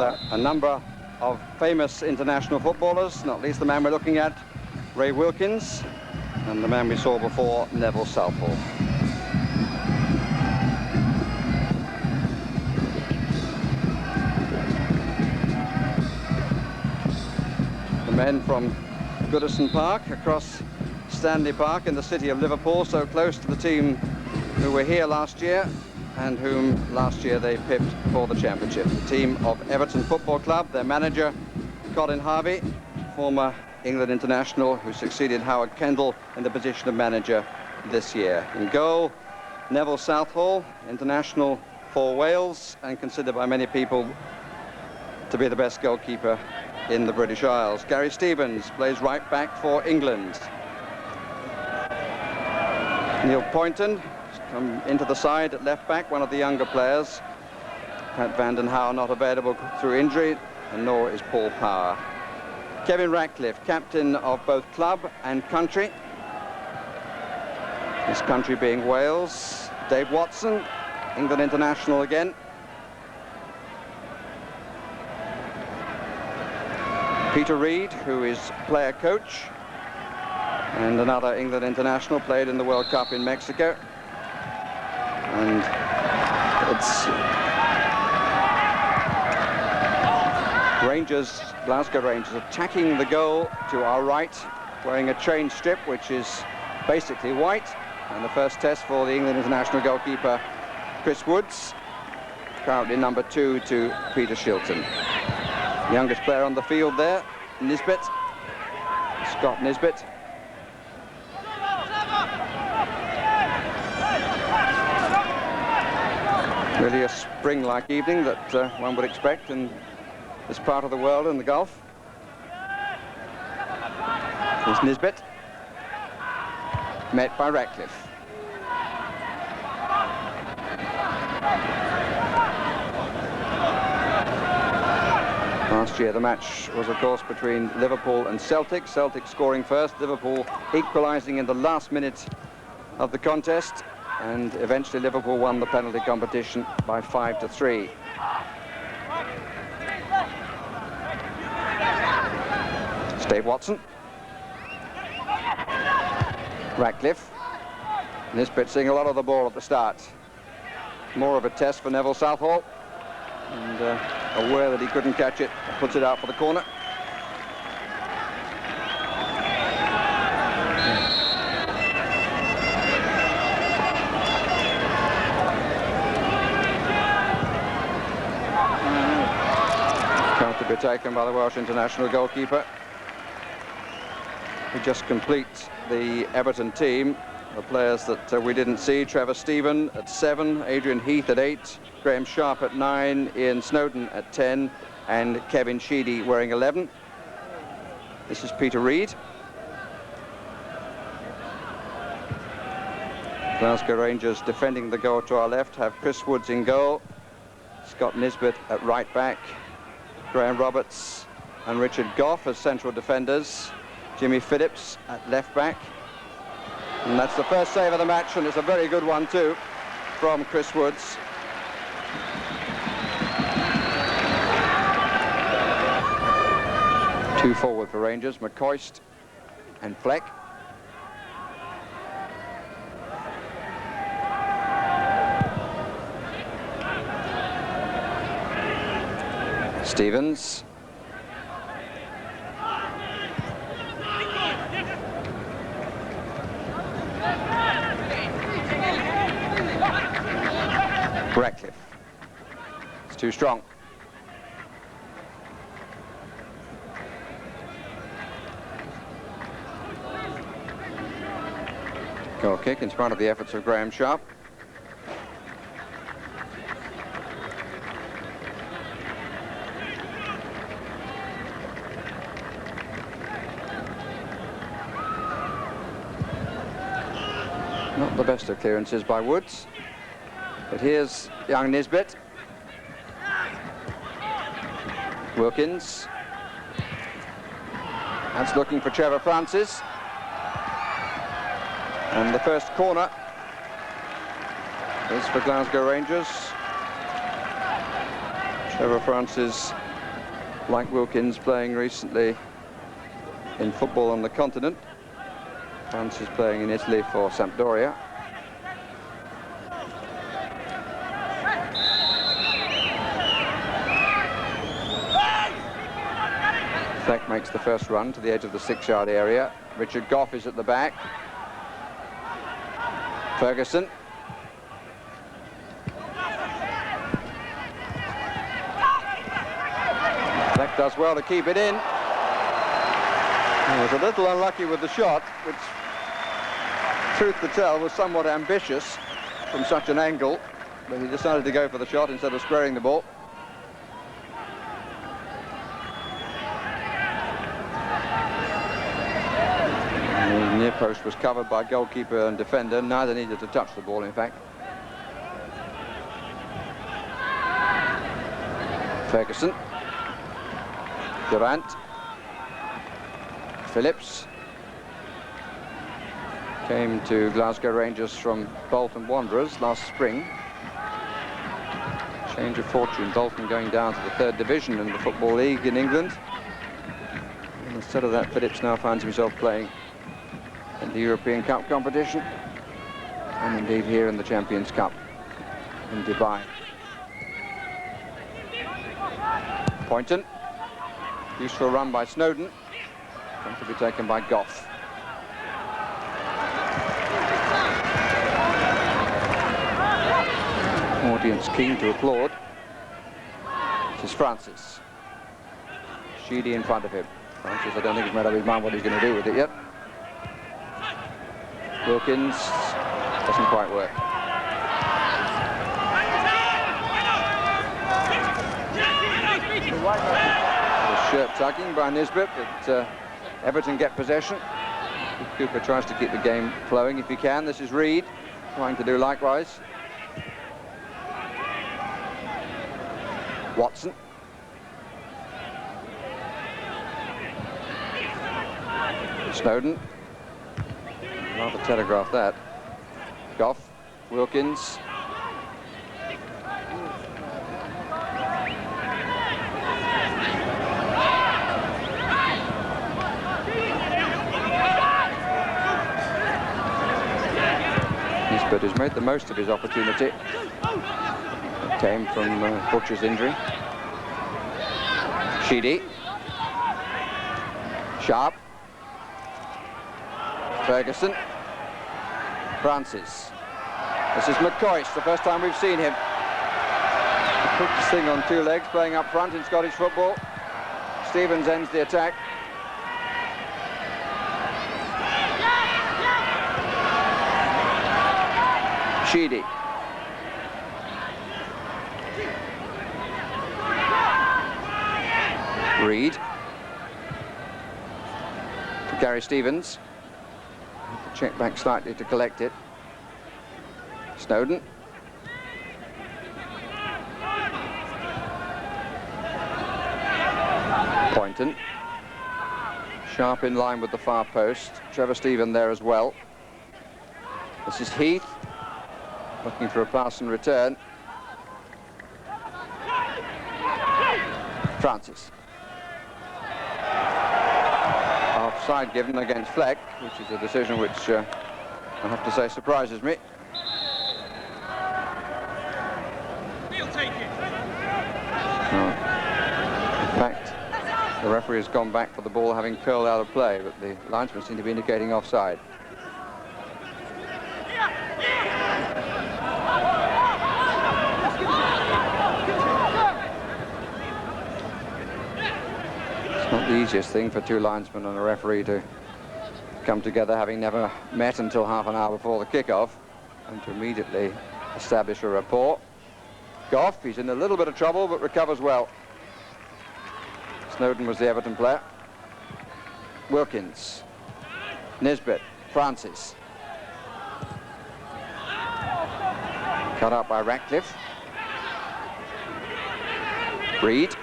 A number of famous international footballers, not least the man we're looking at, Ray Wilkins, and the man we saw before, Neville Southall. The men from Goodison Park across Stanley Park in the city of Liverpool, so close to the team who were here last year and whom last year they pipped for the championship. The team of Everton Football Club, their manager, Colin Harvey, former England international who succeeded Howard Kendall in the position of manager this year. In goal, Neville Southall, international for Wales and considered by many people to be the best goalkeeper in the British Isles. Gary Stevens plays right back for England. Neil Poynton come into the side at left back, one of the younger players. Pat Vanden Hauwe not available through injury, and nor is Paul Power. Kevin Ratcliffe, captain of both club and country. His country being Wales. Dave Watson, England international again. Peter Reid, who is player coach, and another England international, played in the World Cup in Mexico. And it's Rangers, Glasgow Rangers, attacking the goal to our right, wearing a change strip which is basically white. And the first test for the England international goalkeeper, Chris Woods, currently number 2 to Peter Shilton. Youngest player on the field there, Nisbet, Scott Nisbet. Really a spring-like evening that one would expect in this part of the world, in the Gulf. Here's Nisbet, met by Ratcliffe. Last year the match was of course between Liverpool and Celtic. Celtic scoring first, Liverpool equalising in the last minute of the contest. And eventually Liverpool won the penalty competition by 5-3. Dave Watson. Ratcliffe. Nisbet seeing a lot of the ball at the start. More of a test for Neville Southall. And aware that he couldn't catch it, puts it out for the corner. To be taken by the Welsh international goalkeeper. We just complete the Everton team. The players that we didn't see: Trevor Stephen at 7, Adrian Heath at 8, Graham Sharp at 9, Ian Snowden at 10, and Kevin Sheedy wearing 11. This is Peter Reid. Glasgow Rangers defending the goal to our left have Chris Woods in goal, Scott Nisbet at right back, Graham Roberts and Richard Gough as central defenders, Jimmy Phillips at left back. And that's the first save of the match, and it's a very good one too from Chris Woods. Two forward for Rangers, McCoist and Fleck. Stevens. Ratcliffe. It's too strong. Goal kick in spite of the efforts of Graham Sharp. Not the best of clearances by Woods. But here's young Nisbet. Wilkins. That's looking for Trevor Francis. And the first corner is for Glasgow Rangers. Trevor Francis like Wilkins playing recently in football on the continent. Francis playing in Italy for Sampdoria. Fleck makes the first run to the edge of the 6-yard area. Richard Gough is at the back. Ferguson. Fleck does well to keep it in. He was a little unlucky with the shot, which, truth to tell, was somewhat ambitious from such an angle, but he decided to go for the shot instead of squaring the ball. The near post was covered by goalkeeper and defender. Neither needed to touch the ball, in fact. Ferguson. Durant. Phillips. Came to Glasgow Rangers from Bolton Wanderers last spring. Change of fortune, Bolton going down to the 3rd division in the Football League in England. And instead of that, Phillips now finds himself playing in the European Cup competition, and indeed here in the Champions Cup in Dubai. Poynton. Useful run by Snowden. Going to be taken by Gough. Audience keen to applaud. This is Francis. Sheedy in front of him. Francis, I don't think he's made up his mind what he's going to do with it yet. Wilkins doesn't quite work. The shirt tugging by Nisbet, but Everton get possession. Cooper tries to keep the game flowing if he can. This is Reed trying to do likewise. Watson. Snowden. Rather telegraph that. Gough. Wilkins. Nisbet has made the most of his opportunity. It came from Butcher's injury. Sheedy. Sharp. Ferguson. Francis. This is McCoist, the first time we've seen him. The quickest thing on 2 legs, playing up front in Scottish football. Stevens ends the attack. Sheedy. Reed. To Gary Stevens. Check back slightly to collect it. Snowden. Poynton. Sharp in line with the far post. Trevor Stephen there as well. This is Heath. Looking for a pass and return. Francis. Offside given against Fleck, which is a decision which I have to say surprises me. In fact, the referee has gone back for the ball having curled out of play, but the linesmen seem to be indicating offside. Not the easiest thing for 2 linesmen and a referee to come together, having never met until half an hour before the kickoff, and to immediately establish a rapport. Gough, he's in a little bit of trouble, but recovers well. Snowden was the Everton player. Wilkins. Nisbet. Francis. Cut out by Ratcliffe. Reed.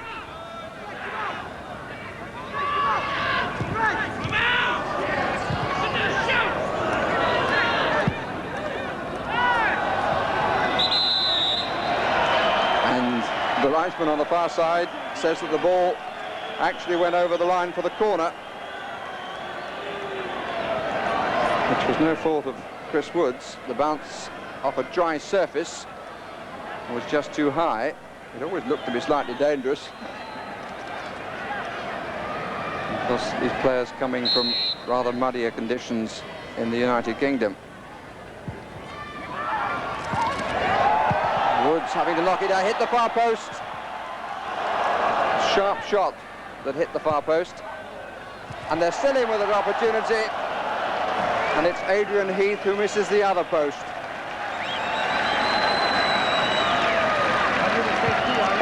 The linesman on the far side says that the ball actually went over the line for the corner, which was no fault of Chris Wood's. The bounce off a dry surface was just too high. It always looked to be slightly dangerous. Of course, these players coming from rather muddier conditions in the United Kingdom. Woods having to knock it out, hit the far post. Sharp shot that hit the far post. And they're still in with an opportunity. And it's Adrian Heath who misses the other post.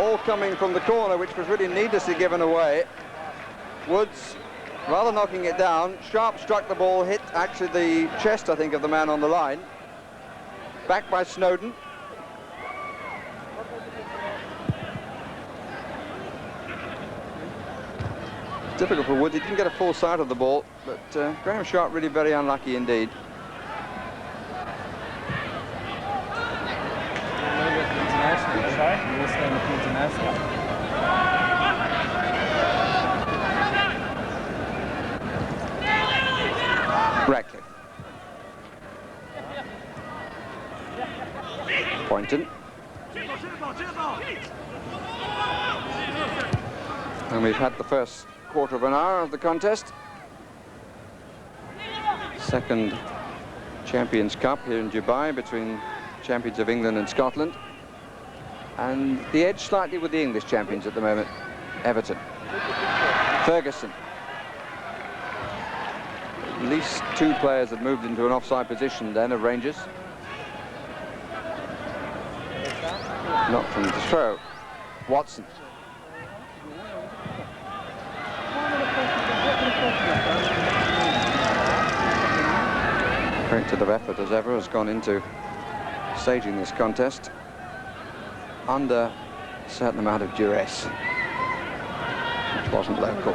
All coming from the corner, which was really needlessly given away. Woods, rather knocking it down, sharp struck the ball, hit actually the chest, I think, of the man on the line. Back by Snowden. Difficult for Woods. He didn't get a full sight of the ball, but Graham Sharp really very unlucky indeed. Ratcliffe. Poynton. And we've had the first quarter of an hour of the contest. Second Champions Cup here in Dubai between champions of England and Scotland. And the edge slightly with the English champions at the moment, Everton. Ferguson. At least two players had moved into an offside position then of Rangers. Not from the throw. Watson. Great deal of effort as ever has gone into staging this contest under a certain amount of duress, which wasn't local.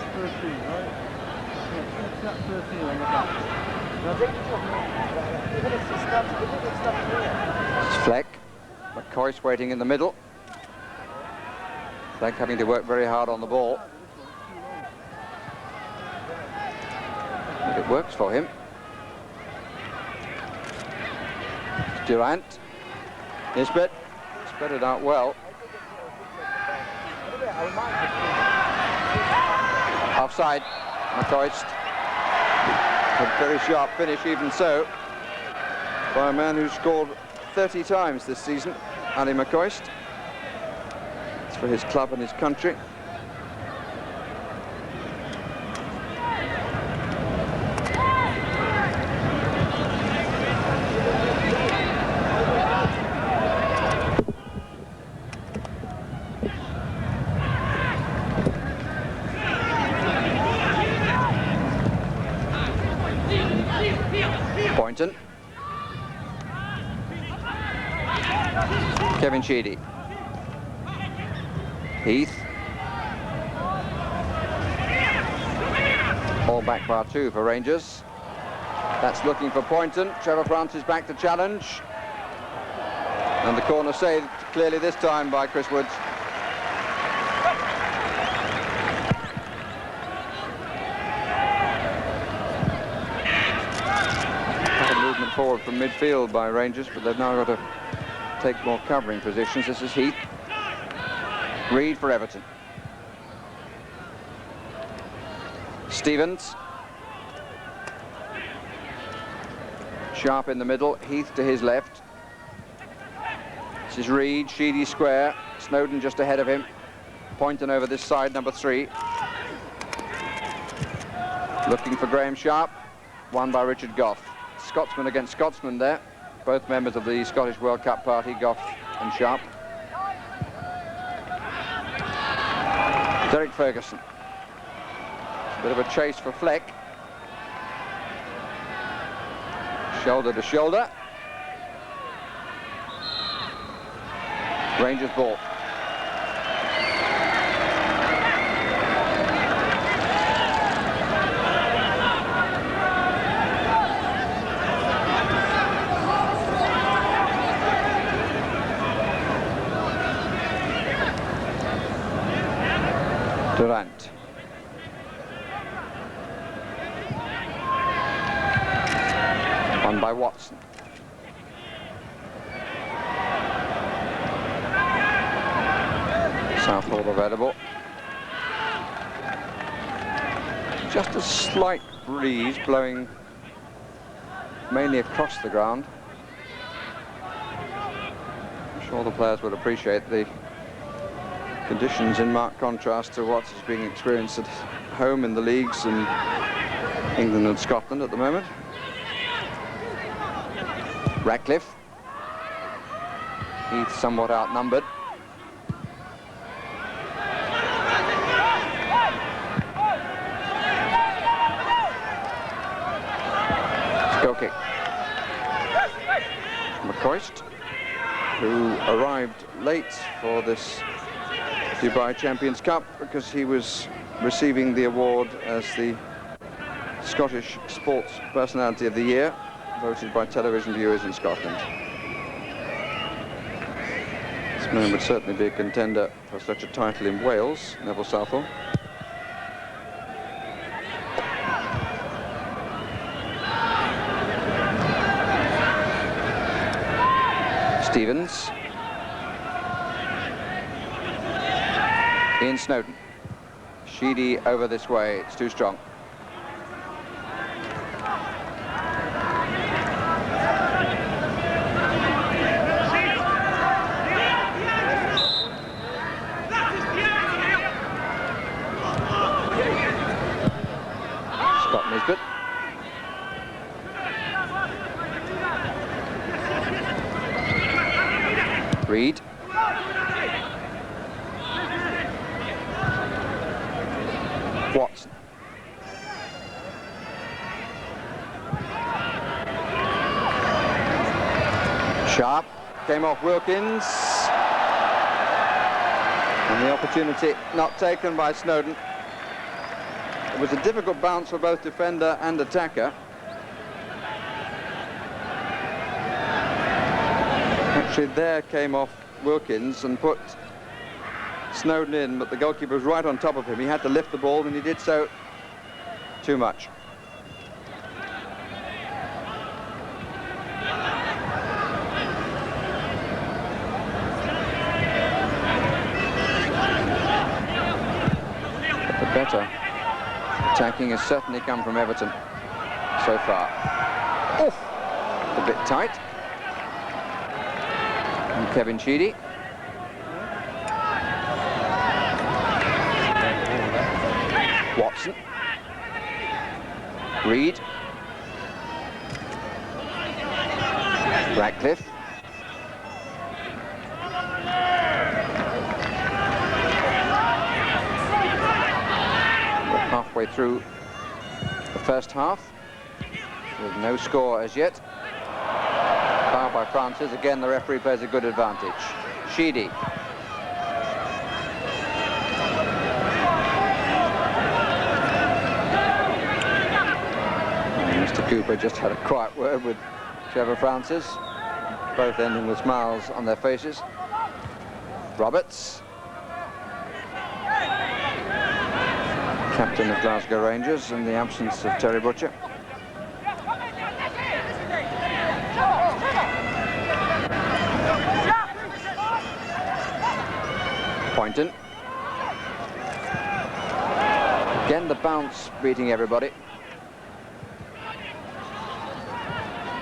This is Fleck. McCoy's waiting in the middle. Fleck having to work very hard on the ball. But it works for him. Durant. Nisbet. Spread it out well. Offside. McCoist. A very sharp finish, even so, by a man who scored 30 times this season, Ali McCoist. It's for his club and his country. Poynton. Kevin Sheedy. Heath. All back bar two for Rangers. That's looking for Poynton. Trevor Francis back to challenge. And the corner saved clearly this time by Chris Woods. Forward from midfield by Rangers, but they've now got to take more covering positions. This is Heath. Reid for Everton. Stevens. Sharp in the middle, Heath to his left. This is Reid, Sheedy square, Snowden just ahead of him. Poynton over this side, number 3. Looking for Graham Sharp, won by Richard Gough. Scotsman against Scotsman there, both members of the Scottish World Cup party, Gough and Sharp. Derek Ferguson. A bit of a chase for Fleck. Shoulder to shoulder. Rangers ball. Durant. by Watson. Southall available. Just a slight breeze blowing mainly across the ground. I'm sure the players would appreciate the conditions in marked contrast to what is being experienced at home in the leagues in England and Scotland at the moment. Ratcliffe. Heath somewhat outnumbered. Goal kick. McCoist, who arrived late for this Dubai Champions Cup because he was receiving the award as the Scottish Sports Personality of the Year, voted by television viewers in Scotland. This man would certainly be a contender for such a title in Wales, Neville Southall. Stevens. Ian Snowden. Sheedy over this way, it's too strong. Scott Nisbet. Reed. Watson. Sharp came off Wilkins. And the opportunity not taken by Snowden. It was a difficult bounce for both defender and attacker. Actually, there came off Wilkins and put Snowden in, but the goalkeeper was right on top of him. He had to lift the ball, and he did so too much. But the better attacking has certainly come from Everton so far. Oof! A bit tight. And Kevin Sheedy. Watson. Reed. Ratcliffe. We're halfway through the first half with no score as yet. Foul by Francis. Again, the referee plays a good advantage. Sheedy. Mr. Cooper just had a quiet word with Trevor Francis, both ending with smiles on their faces. Roberts. Captain of Glasgow Rangers in the absence of Terry Butcher. Poynton. Again, the bounce beating everybody.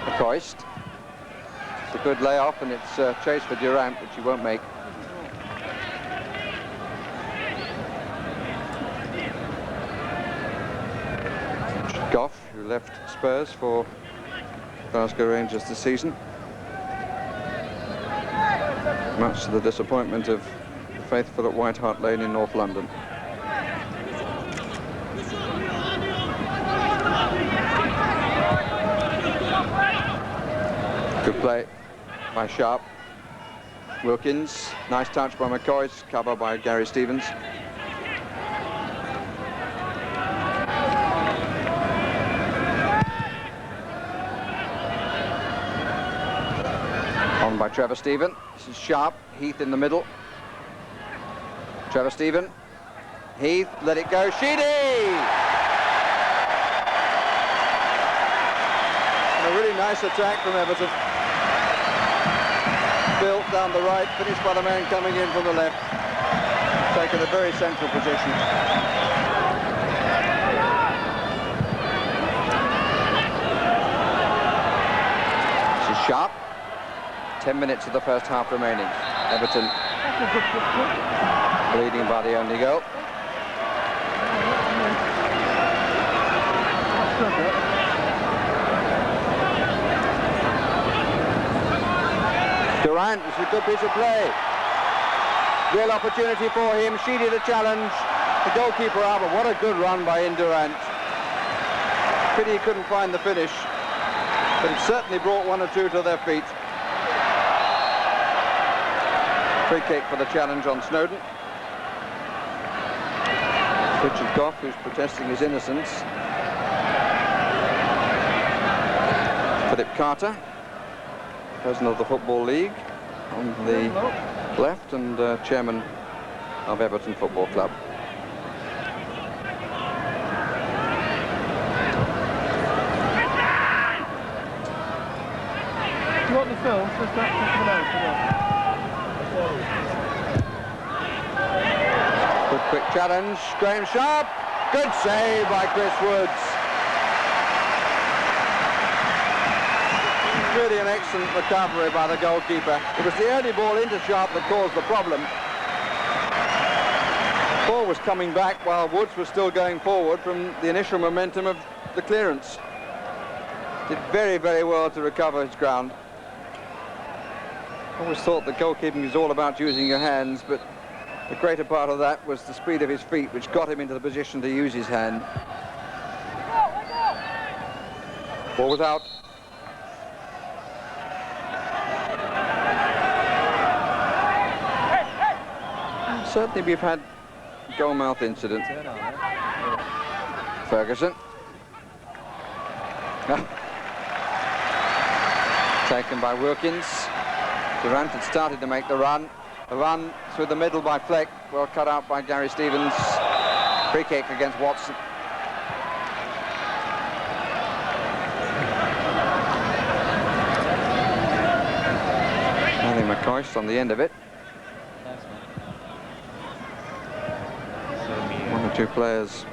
McCoist. It's a good layoff, and it's a chase for Durant, which he won't make. Goff, who left Spurs for Glasgow Rangers this season. Much to the disappointment of the faithful at White Hart Lane in North London. Good play by Sharp. Wilkins, nice touch by McCoist, cover by Gary Stevens. On by Trevor Stephen. This is Sharp, Heath in the middle. Trevor Stephen, Heath, let it go, Sheedy! A really nice attack from Everton. Built down the right, finished by the man coming in from the left. Taken a very central position. This is sharp. 10 minutes of the first half remaining. Everton leading by the only goal. Durant, it's a good piece of play. Real opportunity for him. Sheedy the challenge. The goalkeeper out, but what a good run by Durant. Pity he couldn't find the finish, but it certainly brought one or two to their feet. Free kick for the challenge on Snowden. Richard Gough, who's protesting his innocence. Philip Carter, president of the Football League, on the left, and chairman of Everton Football Club. Do you want the film? Just check them out. Good quick challenge. Graham Sharp. Good save by Chris Woods. Really an excellent recovery by the goalkeeper. It was the early ball into Sharp that caused the problem. Ball was coming back while Woods was still going forward from the initial momentum of the clearance. Did very, very well to recover his ground. Always thought that goalkeeping is all about using your hands, but the greater part of that was the speed of his feet, which got him into the position to use his hand. Ball was out. Certainly we've had goal mouth incident. Ferguson. Taken by Wilkins. Durant had started to make the run. The run through the middle by Fleck. Well cut out by Gary Stevens. Free kick against Watson. I think McCoist on the end of it. One or two players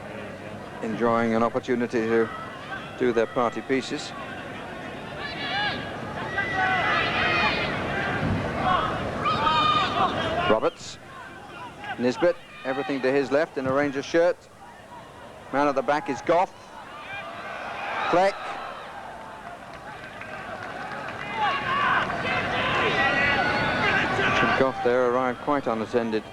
enjoying an opportunity to do their party pieces. Roberts, Nisbet, everything to his left in a Rangers shirt. Man at the back is Gough. Fleck. Richard Gough there arrived quite unattended.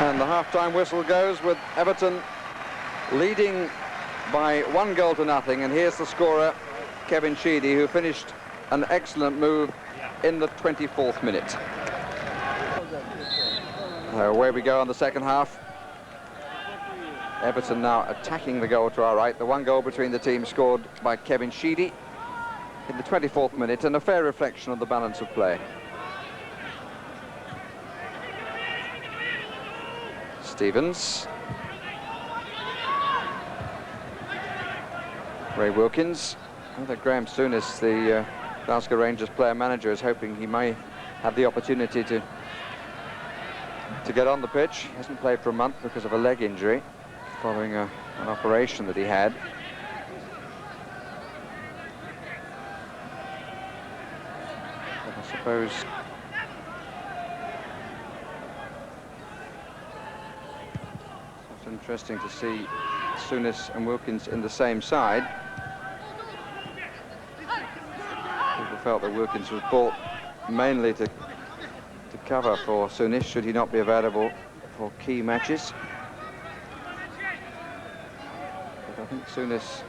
And the half-time whistle goes with Everton leading by 1-0 and here's the scorer, Kevin Sheedy, who finished an excellent move in the 24th minute. Away we go on the second half. Everton now attacking the goal to our right. The one goal between the teams scored by Kevin Sheedy in the 24th minute, and a fair reflection of the balance of play. Stevens. Ray Wilkins. That Graham Souness, the Glasgow Rangers player-manager, is hoping he may have the opportunity to get on the pitch. He hasn't played for a month because of a leg injury following an operation that he had. But I suppose it's interesting to see Souness and Wilkins in the same side. People felt that Wilkins was bought mainly to cover for Souness should he not be available for key matches. But I think Souness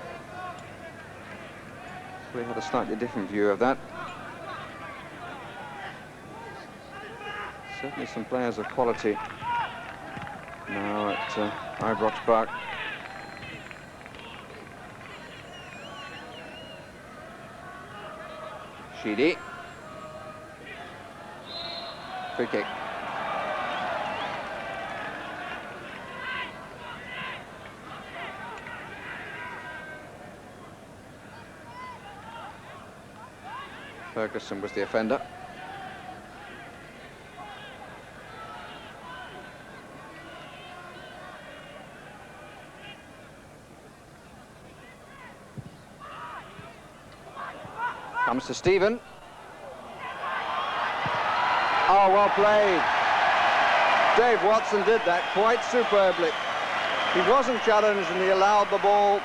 probably had a slightly different view of that. Certainly some players of quality now at Ibrox Park. Sheedy. Free kick. Ferguson was the offender. Comes to Stephen. Oh, well played. Dave Watson did that quite superbly. He wasn't challenged and he allowed the ball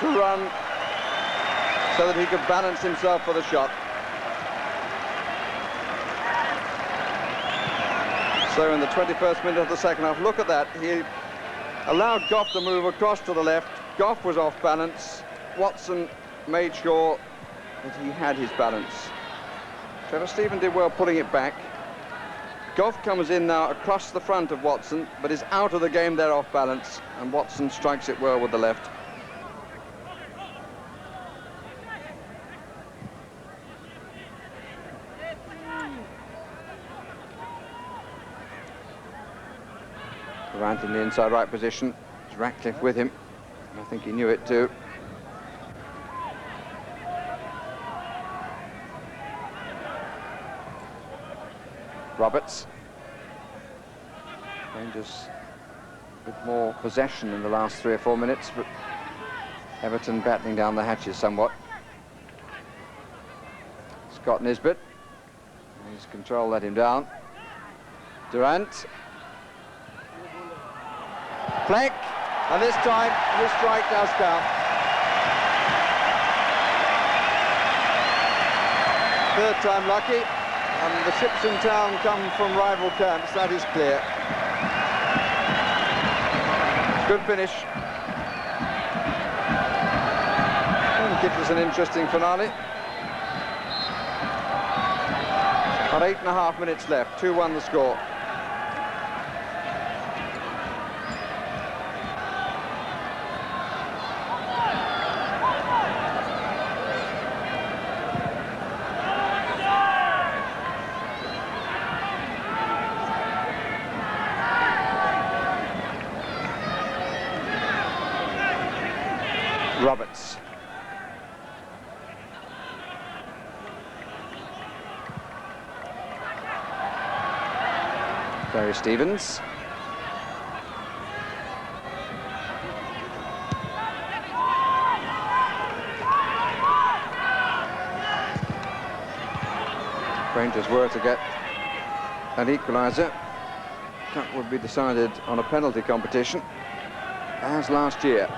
to run so that he could balance himself for the shot. So in the 21st minute of the second half, look at that. He allowed Goff to move across to the left. Goff was off balance. Watson made sure that he had his balance. Trevor Stephen did well pulling it back. Goff comes in now across the front of Watson, but is out of the game there off balance, and Watson strikes it well with the left. Durant in the inside right position. It's Ratcliffe with him, and I think he knew it too. Roberts. Rangers with more possession in the last 3 or 4 minutes, but Everton battling down the hatches somewhat. Scott Nisbet. His control let him down. Durant. Fleck. And this time, his strike does count. Third time lucky. And the ships in town come from rival camps, that is clear. Good finish. And gives us an interesting finale. About 8.5 minutes left, 2-1 the score. Roberts. Barry Stevens. Rangers were to get an equaliser. That would be decided on a penalty competition, as last year.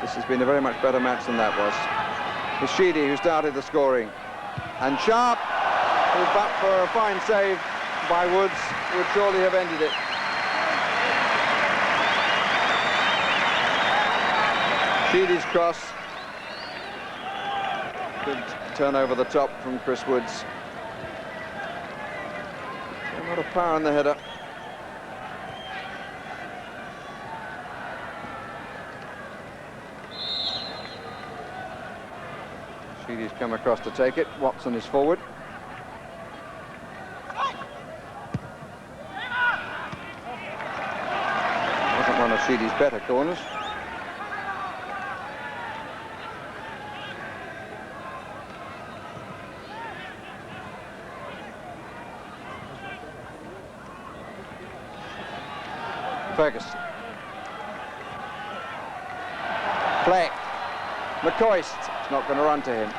This has been a very much better match than that was. It's Sheedy who started the scoring. And Sharp, who but for a fine save by Woods, would surely have ended it. Sheedy's cross. Good turn over the top from Chris Woods. A lot of power in the header. Sheedy's come across to take it. Watson is forward. Wasn't one of Sheedy's better corners. Ferguson. Fleck. McCoist. It's not going to run to him.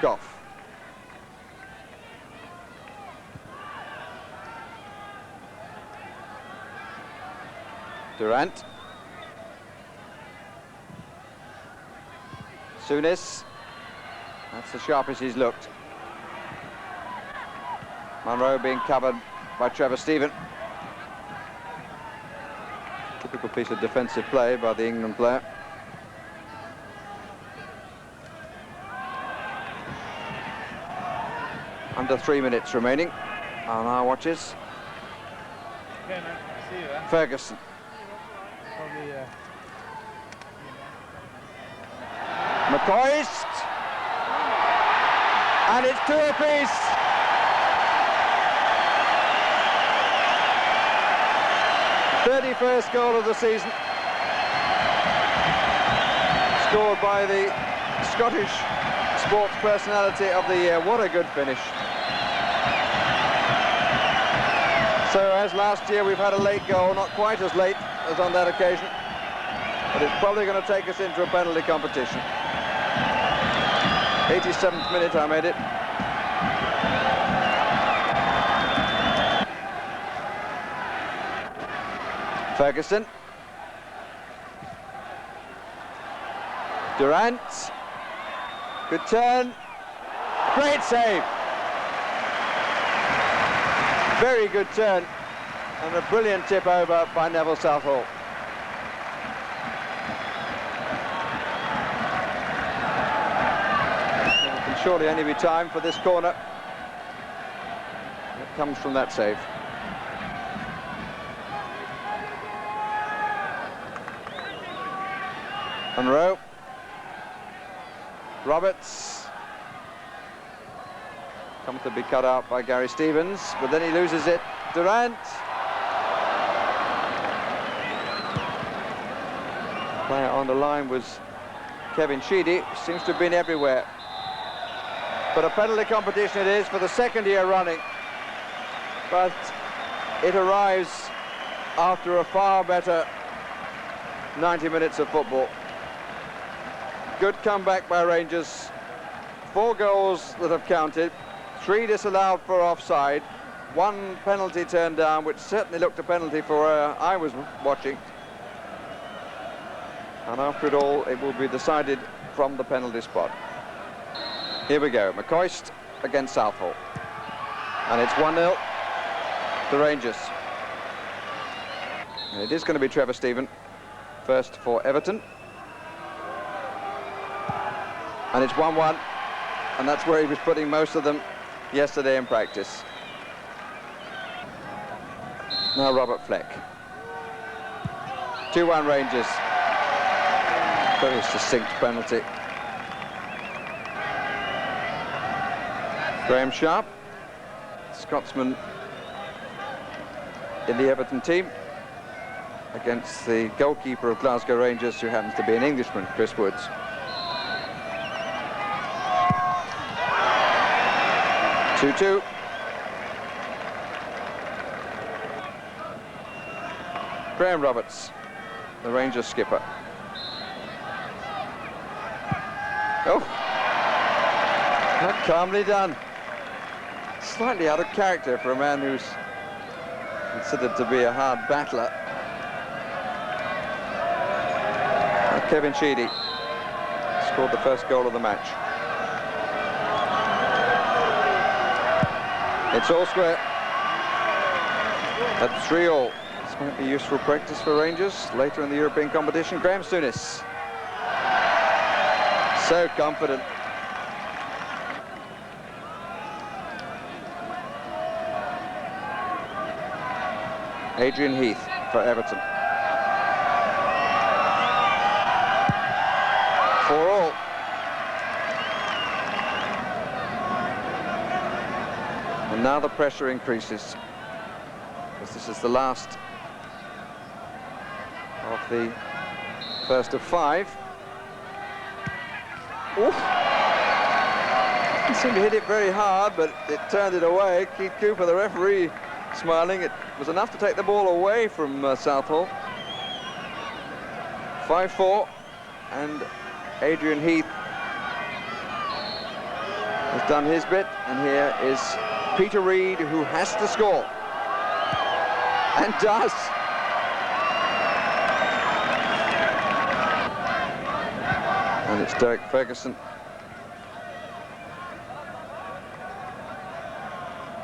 Goff. Durant. Souness. That's the sharpest he's looked. Monroe being covered by Trevor Stephen. Typical piece of defensive play by the England player. Under 3 minutes remaining on our watches. Okay, mate. See you then. Ferguson. Probably, McCoist. And it's 2 apiece. '31st goal of the season. Scored by the Scottish Sports Personality of the Year. What a good finish. So as last year, we've had a late goal, not quite as late as on that occasion, but it's probably going to take us into a penalty competition. 87th minute, I made it. Ferguson. Durant. Good turn. Great save. Very good turn. And a brilliant tip over by Neville Southall. There can surely only be time for this corner. It comes from that save. Monroe. Roberts. Comfortably cut out by Gary Stevens, but then he loses it. Durant. Player on the line was Kevin Sheedy. Seems to have been everywhere. But a penalty competition it is for the 2nd year running. But it arrives after a far better 90 minutes of football. Good comeback by Rangers. 4 goals that have counted, 3 disallowed for offside, 1 penalty turned down, which certainly looked a penalty for I was watching. And after it all, it will be decided from the penalty spot. Here we go, McCoist against Southall. And it's 1-0 to Rangers. And it is going to be Trevor Stephen, first for Everton. And it's 1-1, and that's where he was putting most of them yesterday in practice. Now Robert Fleck. 2-1 Rangers. Very succinct penalty. Graham Sharp, Scotsman in the Everton team, against the goalkeeper of Glasgow Rangers, who happens to be an Englishman, Chris Woods. Two. Graham Roberts, the Rangers skipper. Oh, how calmly done. Slightly out of character for a man who's considered to be a hard battler. And Kevin Sheedy scored the first goal of the match. It's all square. At 3-3. This might be useful practice for Rangers later in the European competition. Graham Souness. So confident. Adrian Heath for Everton. 4-4. And now the pressure increases, because this is the last of the first of 5. Oof. He seemed to hit it very hard, but it turned it away. Keith Cooper, the referee, smiling. It was enough to take the ball away from Southall. 5-4, and Adrian Heath has done his bit, and here is Peter Reid, who has to score, and does. And it's Derek Ferguson,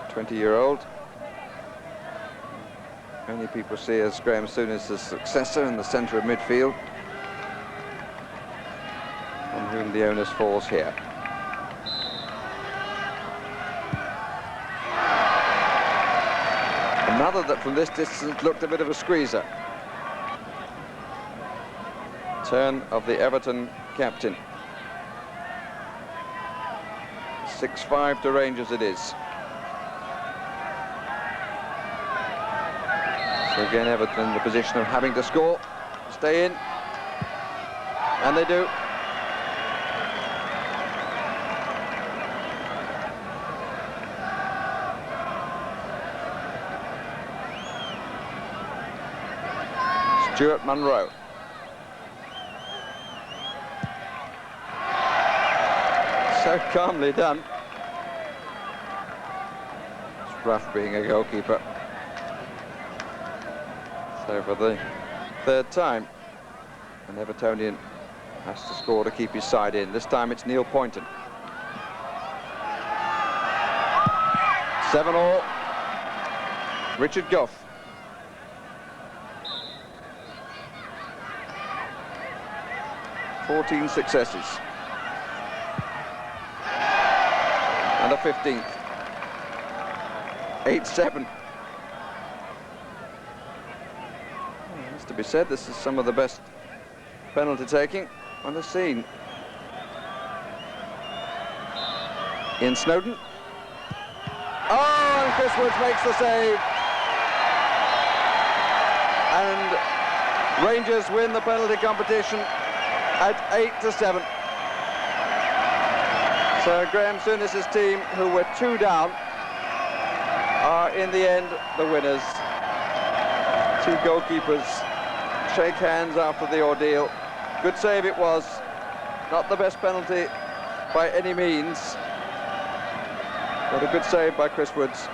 20-year-old. Many people see as Graham Souness' successor in the centre of midfield, on whom the onus falls here. Another that from this distance looked a bit of a squeezer. Turn of the Everton captain. 6-5 to Rangers it is. So again, Everton in the position of having to score, stay in, and they do. Stuart Munro. So calmly done. It's rough being a goalkeeper. So for the third time, an Evertonian has to score to keep his side in. This time it's Neil Poynton. 7-all. Richard Gough. "14 successes. And a 15th. 8-7. Has to be said, this is some of the best penalty taking on the scene. Ian Snowden. Oh, and Chris Woods makes the save. And Rangers win the penalty competition at 8-7. So Graham Souness's team, who were 2 down, are in the end the winners. 2 goalkeepers shake hands after the ordeal. Good save it was. Not the best penalty by any means, but a good save by Chris Woods.